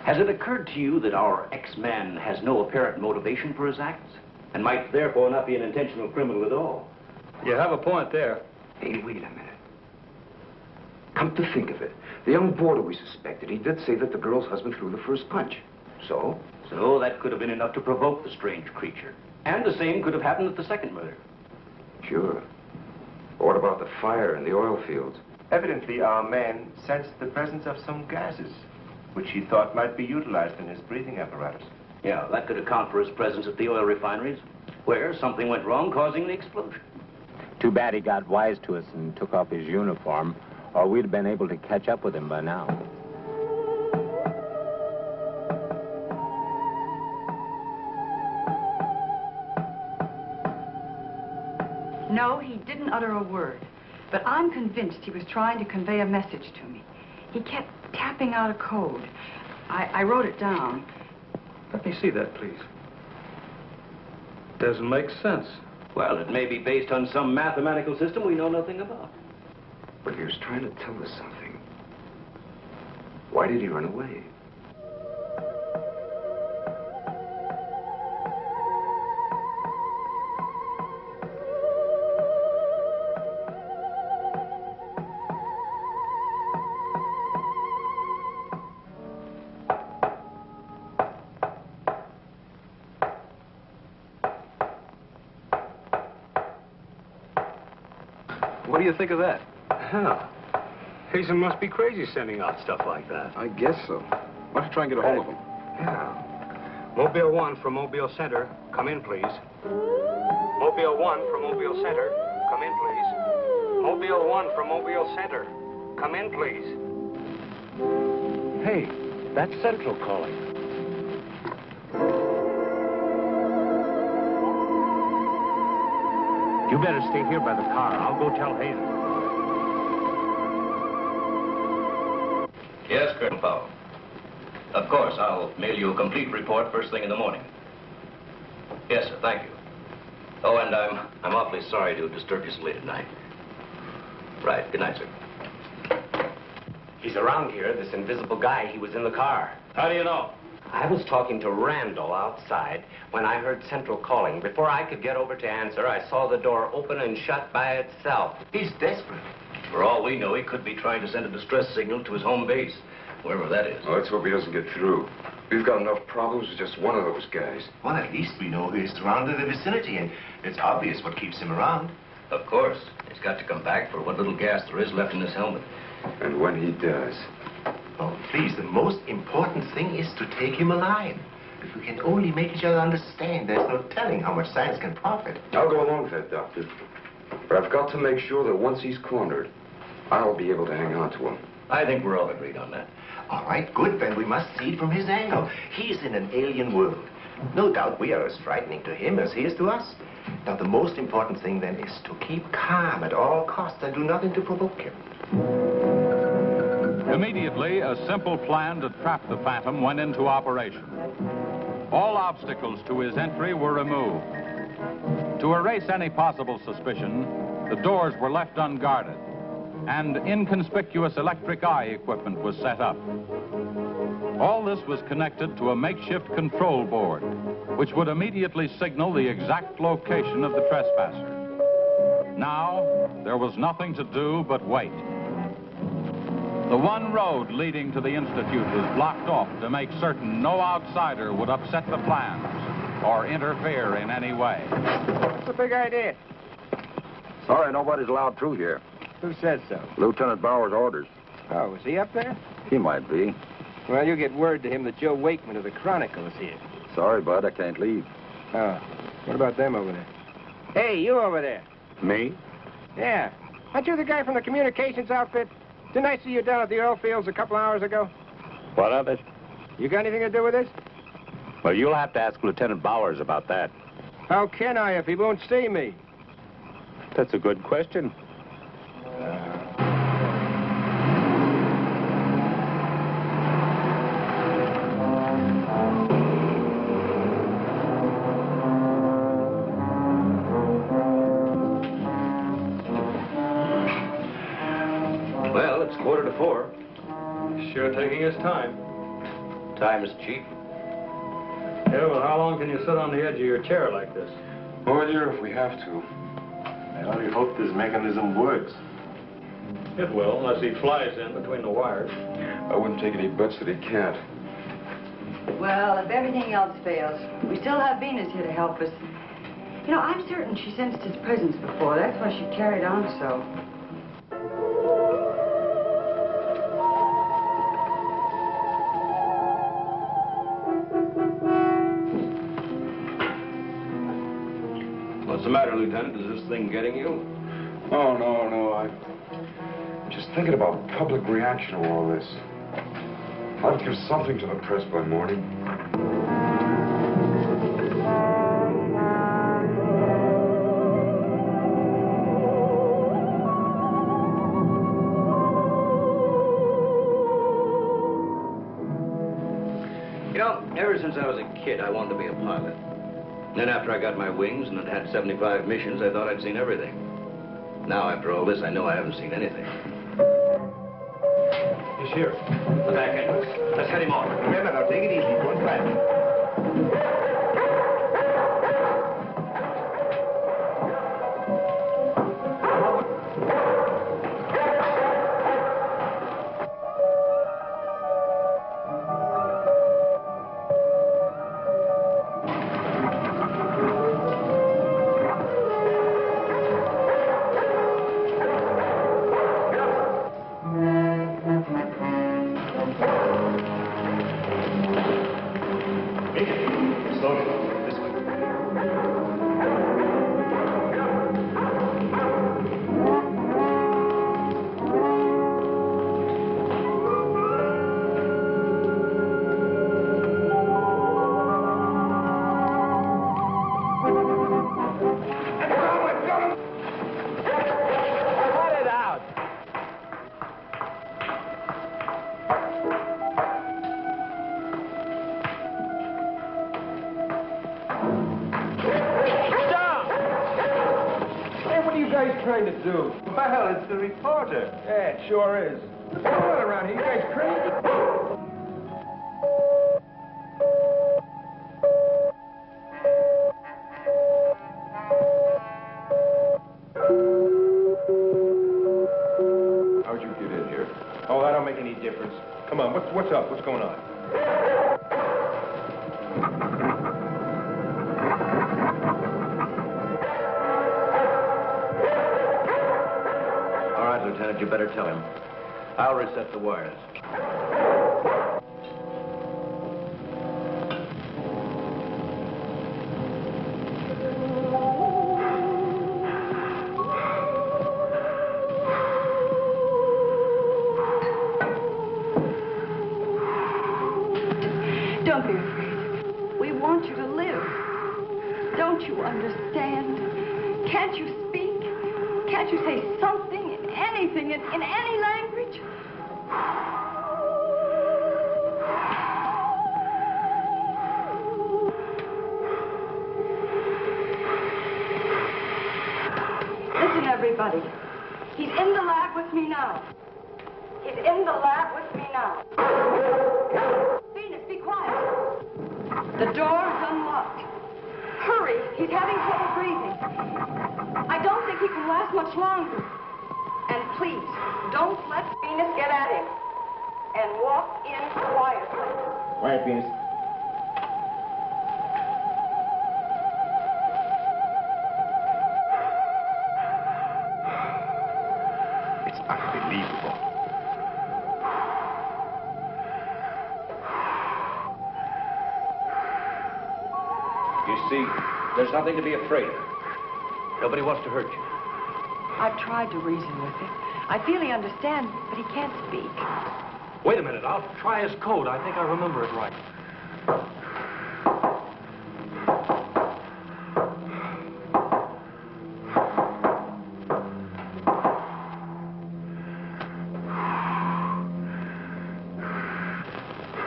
Has it occurred to you that our X-Man has no apparent motivation for his acts, and might therefore not be an intentional criminal at all? You have a point there. Hey, wait a minute. Come to think of it, the young boarder we suspected, he did say that the girl's husband threw the first punch. So? So that could have been enough to provoke the strange creature. And the same could have happened at the second murder. Sure. But what about the fire in the oil fields? Evidently, our man sensed the presence of some gases, which he thought might be utilized in his breathing apparatus. Yeah, that could account for his presence at the oil refineries, where something went wrong, causing the explosion. Too bad he got wise to us and took off his uniform, or we'd have been able to catch up with him by now. No, he didn't utter a word. But I'm convinced he was trying to convey a message to me. He kept tapping out a code. I wrote it down. Let me see that, please. Doesn't make sense. Well, it may be based on some mathematical system we know nothing about. But he was trying to tell us something. Why did he run away? What do you think of that? Hell, Hazen must be crazy sending out stuff like that. I guess so. Why don't you try and get a hold of him? Yeah. Mobile 1 from Mobile Center. Come in, please. Mobile 1 from Mobile Center. Come in, please. Mobile 1 from Mobile Center. Come in, please. Hey, that's Central calling. You better stay here by the car. I'll go tell Hazen. Yes, Colonel Powell. Of course, I'll mail you a complete report first thing in the morning. Yes, sir, thank you. Oh, and I'm awfully sorry to disturb you so late at night. Right, good night, sir. He's around here, this invisible guy. He was in the car. How do you know? I was talking to Randall outside when I heard Central calling. Before I could get over to answer, I saw the door open and shut by itself. He's desperate. For all we know, he could be trying to send a distress signal to his home base, wherever that is. Well, let's hope he doesn't get through. We've got enough problems with just one of those guys. Well, at least we know he's surrounded the vicinity, and it's obvious what keeps him around. Of course. He's got to come back for what little gas there is left in his helmet. And when he does... Oh, please, the most important thing is to take him alive. If we can only make each other understand, there's no telling how much science can profit. I'll go along with that, Doctor. But I've got to make sure that once he's cornered, I'll be able to hang on to him. I think we're all agreed on that. All right, good, then we must see it from his angle. He's in an alien world. No doubt we are as frightening to him as he is to us. Now, the most important thing, then, is to keep calm at all costs and do nothing to provoke him. Immediately, a simple plan to trap the Phantom went into operation. All obstacles to his entry were removed. To erase any possible suspicion, the doors were left unguarded, and inconspicuous electric eye equipment was set up. All this was connected to a makeshift control board, which would immediately signal the exact location of the trespasser. Now, there was nothing to do but wait. The one road leading to the Institute was blocked off to make certain no outsider would upset the plans or interfere in any way. What's the big idea? Sorry, nobody's allowed through here. Who says so? Lieutenant Bauer's orders. Oh, is he up there? He might be. Well, you get word to him that Joe Wakeman of the Chronicle is here. Sorry, Bud, I can't leave. Oh, what about them over there? Hey, you over there. Me? Yeah. Aren't you the guy from the communications outfit? Didn't I see you down at the oil fields a couple hours ago? What of it? You got anything to do with this? Well, you'll have to ask Lieutenant Bowers about that. How can I if he won't see me? That's a good question. Well, it's 3:45. Sure taking his time. Time is cheap. Yeah, well, how long can you sit on the edge of your chair like this? All year if we have to. I only hope this mechanism works. It will, unless he flies in between the wires. I wouldn't take any bets that he can't. Well, if everything else fails, we still have Venus here to help us. You know, I'm certain she sensed his presence before. That's why she carried on so. What's the matter, Lieutenant? Is this thing getting you? Oh, no. I'm just thinking about public reaction to all this. I'll give something to the press by morning. know, ever since I was a kid, I wanted to be a pilot. Then after I got my wings and had 75 missions, I thought I'd seen everything. Now, after all this, I know I haven't seen anything. He's here. The back entrance. Let's head him off. Remember, now, take it easy. Don't crash. Trying to do? Well, it's the reporter. Yeah, it sure is. What's going on around here? You guys crazy? How'd you get in here? Oh, that don't make any difference. Come on, what's up? What's going on? Lieutenant, you better tell him. I'll reset the wires. Don't be afraid. We want you to live. Don't you understand? Can't you speak? Can't you say something? Anything in any language? Listen, everybody. He's in the lab with me now. He's in the lab with me now. Venus, be quiet. The door's unlocked. Hurry. He's having trouble breathing. I don't think he can last much longer. And please, don't let Venus get at him. And walk in quietly. Quiet, Venus. It's unbelievable. You see, there's nothing to be afraid of. Nobody wants to hurt you. I've tried to reason with him. I feel he understands, but he can't speak. Wait a minute. I'll try his code. I think I remember it right.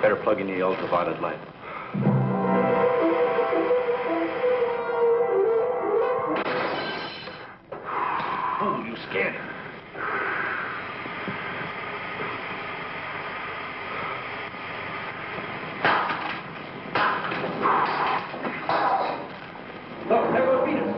Better plug in the ultraviolet light. Oh, you scared him. Look, there goes Venus.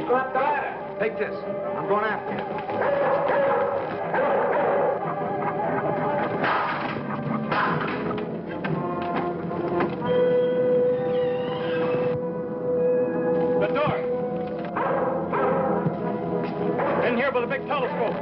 go up the ladder. Take this. I'm going after you. The door. In here with a big telescope.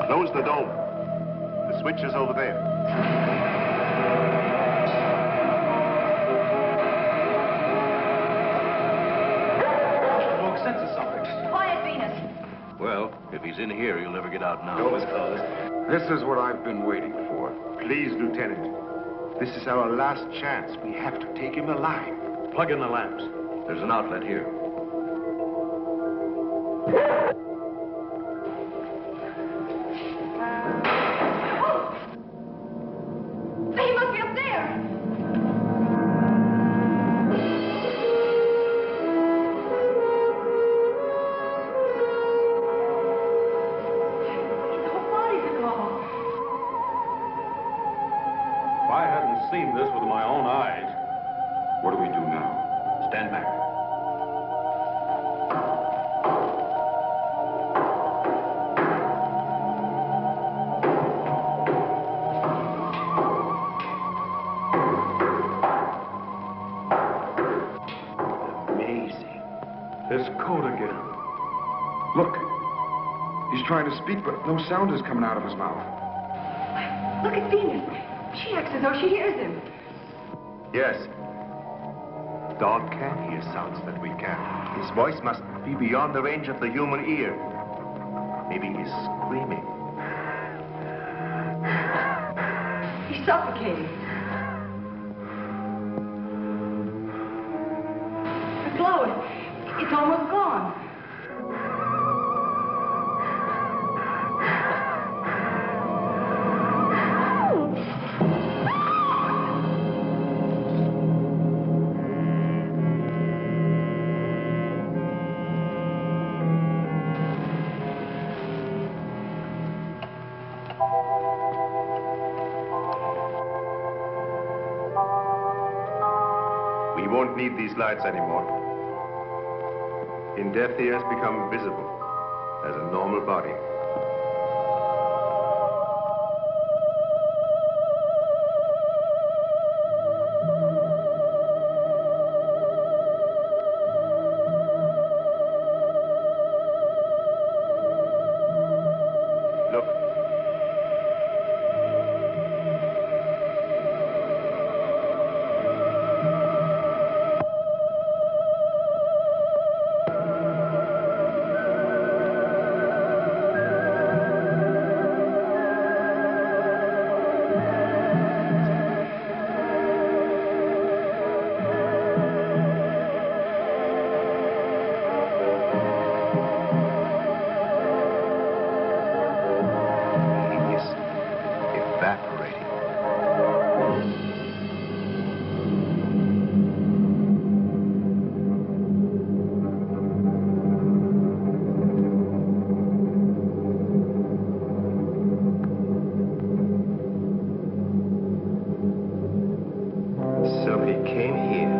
Close the dome. The switch is over there. Smoke sensor something. Quiet, Venus. Well, if he's in here, he'll never get out now. Door is closed. This is what I've been waiting for. Please, Lieutenant. This is our last chance. We have to take him alive. Plug in the lamps. There's an outlet here. He must be up there. His whole body's gone. If I hadn't seen this with my own eyes. What do we do now? Stand back. Amazing. His coat again. Look. He's trying to speak, but no sound is coming out of his mouth. Look at Venus. She acts as though she hears him. Yes. Dog can hear sounds that we can. His voice must be beyond the range of the human ear. Maybe he's screaming. He's suffocating. The glow, it's almost gone. We won't need these lights anymore. In death, he has become visible as a normal body. Look. So he came here,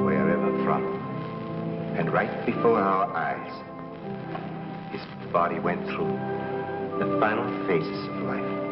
wherever from, and right before our eyes, his body went through the final phases of life.